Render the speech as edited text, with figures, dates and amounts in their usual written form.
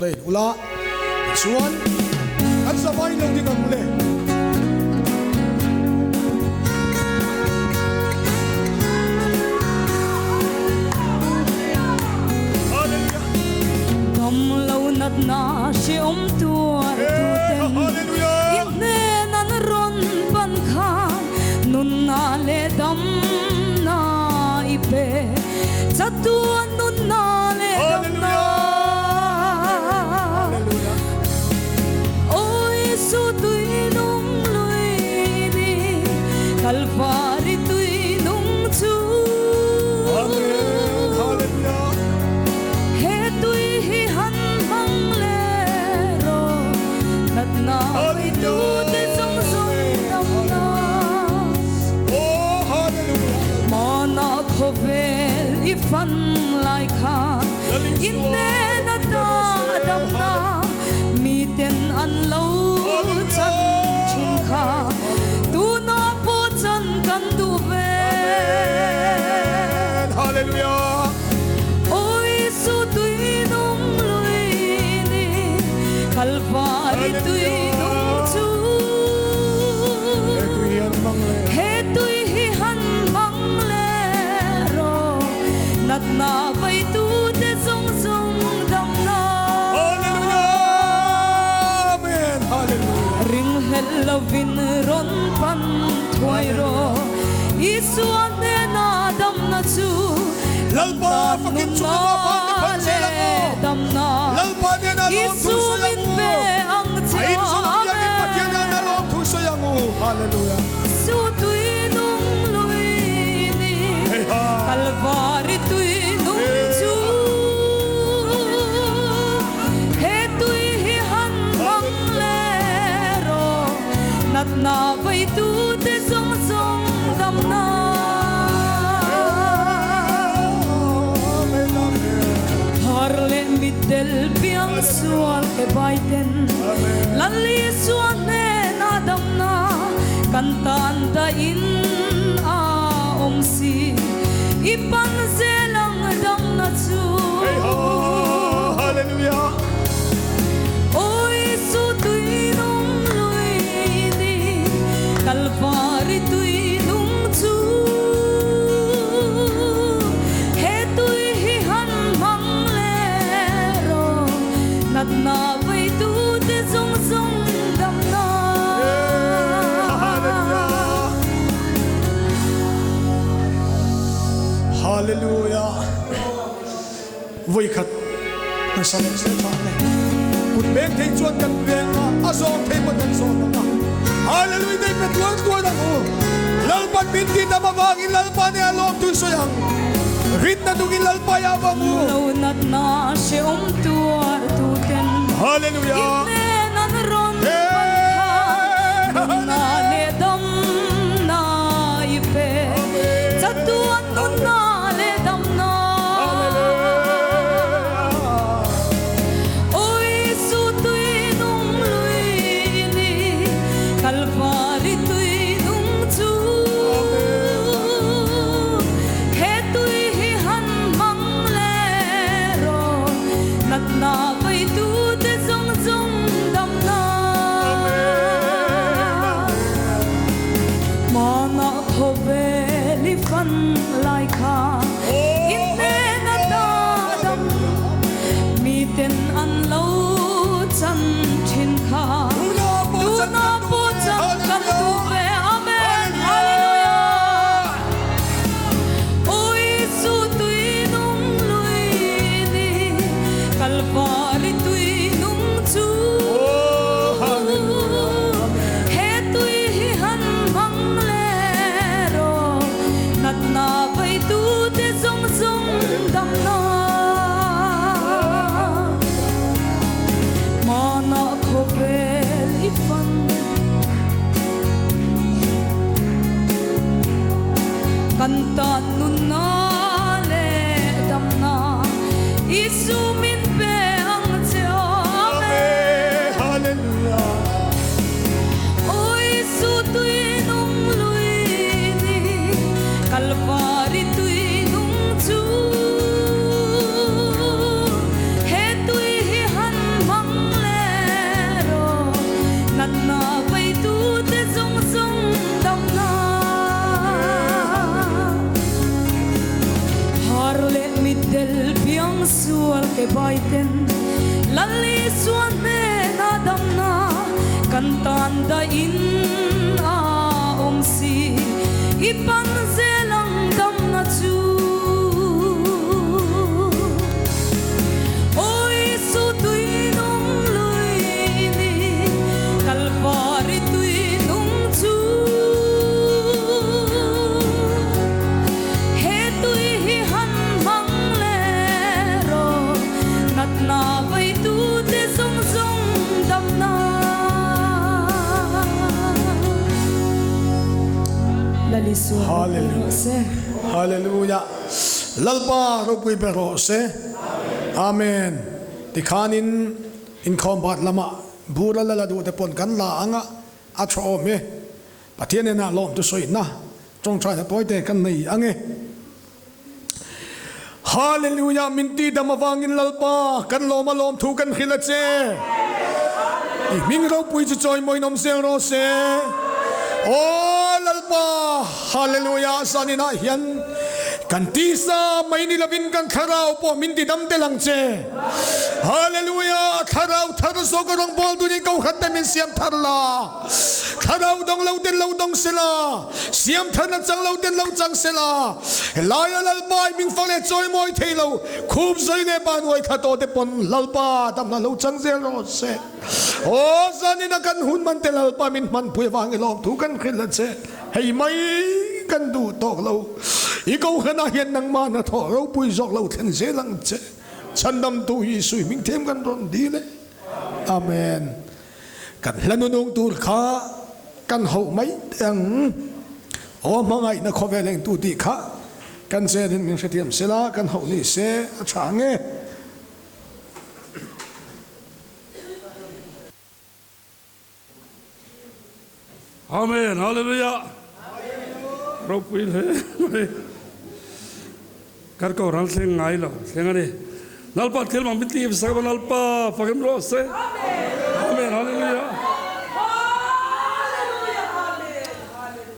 Plain ula suan at sabay lang din ang muli. Damlaw nat na si tuar tuten Inne nan ron pan khan nun na le dam na ipe Satuan nun na le dam na Oi su tui nung lui ni Kalvari tui nung chu Ifan lai kha inne na ta dam na mi ten an lo chan chin kha tu na po chan kan du ve hallelujah oi su tui nung lui ni kalvari tui nung chu he tui hi han mang nat na vai tu te song song dam na Hallelujah amen hallelujah ring hel lovin ron pan thoi ro isuan ne na dam na chu lalpa fakin chu pa pan se la mo dam na lalpa ne na lo tu so yang be ang cha ai so ya ni patya na lo tu so yang hallelujah su tui nung lui ni kalvari tui nung chu he tui hi han mang le ro nat na vai tu te song song dam na har le mitel piang sual ke baiten lalli suan ne na dam na kantan ta in a om si ipan selang dam na chu hallelujah oi su tui nung lui ni kalvari tui nung chu he tui hi han mang le ro nat na vai tu te song song dam na hallelujah vui khat na sa se pa ne put beng thei chuan kan ven ma azong thei ma kan so na hallelujah dei pe tuan tuan ako lalpan bin ki na mawangin lalpa ne alom tu so yang rit na dugin lalpa ya ba mo lo nat na si tuar tuten hallelujah inne nan ron pan na le dam na ipe Satuan nun na le dam na oi su tui nung lui ni kalvari tui nung chu he tui hi han mang le ro nat na vai tu te song song dam na mana khove li fan lai kha inne na ta dam mi ten an lo chan chin kha tu na po chan kan tu ve amen hallelujah oi su tui nung lui ni kalvari tui nung chu he tui hi han mang le ro nat na vai tu te song song dam na mana khopel ifan kantan nun na le dam na isu min pe ang cheo ke baiten lali suan me na dam na kan tan da in a om si ipan zelang dam na chu oi su tui nong lui ni kalvari tui nong chu he tui hi han mang le ro nat na vai tu te song song dam na lali su Hallelujah. Hallelujah. Lalpa rupui pero se. Amen. Tikhanin in combat lama bura lala du te pon kan la anga atro me patiene na lom tu soi na trong trai te poite kan nei ange. Hallelujah. Minti damawangin lalpa kan loma lom thu kan khilache. Ming ro pui chu choi moi nom seng ro se. Oh lalpa. Hallelujah. Sanina hian kan tisa mai ni labin kan kharau po minti dam te lang che. Hallelujah. Kharau thar so ko rong bol du ni kau khat min siam thar la. Kharau dong lo den lo dong sela. Siam thar na chang lo den lo chang sela. La ya lalpa ming fang le choi moi thei lo. Khub zai ne ban wai khato te pon lalpa tam na lo chang zel ro se. Oh sanina kan hun man te lalpa min man pui wang lo thu kan khil la che. Hei mai kan du tok lo. Ikaw khana hian nang ma na tho ro pui jok lo then se lang che. Chandam tu hi sui ming them kan ron di le. Amen. Kan lanunung tur kha kan ho mai tang. O mangai na khoveleng tu ti kha kan se din ming setiam sela kan ho ni se change. Amen. Hallelujah. Rob will Karko ran sing ngailo singani nalpa til mam biti sagban nalpa fagem ro se amen. Amen. Hallelujah.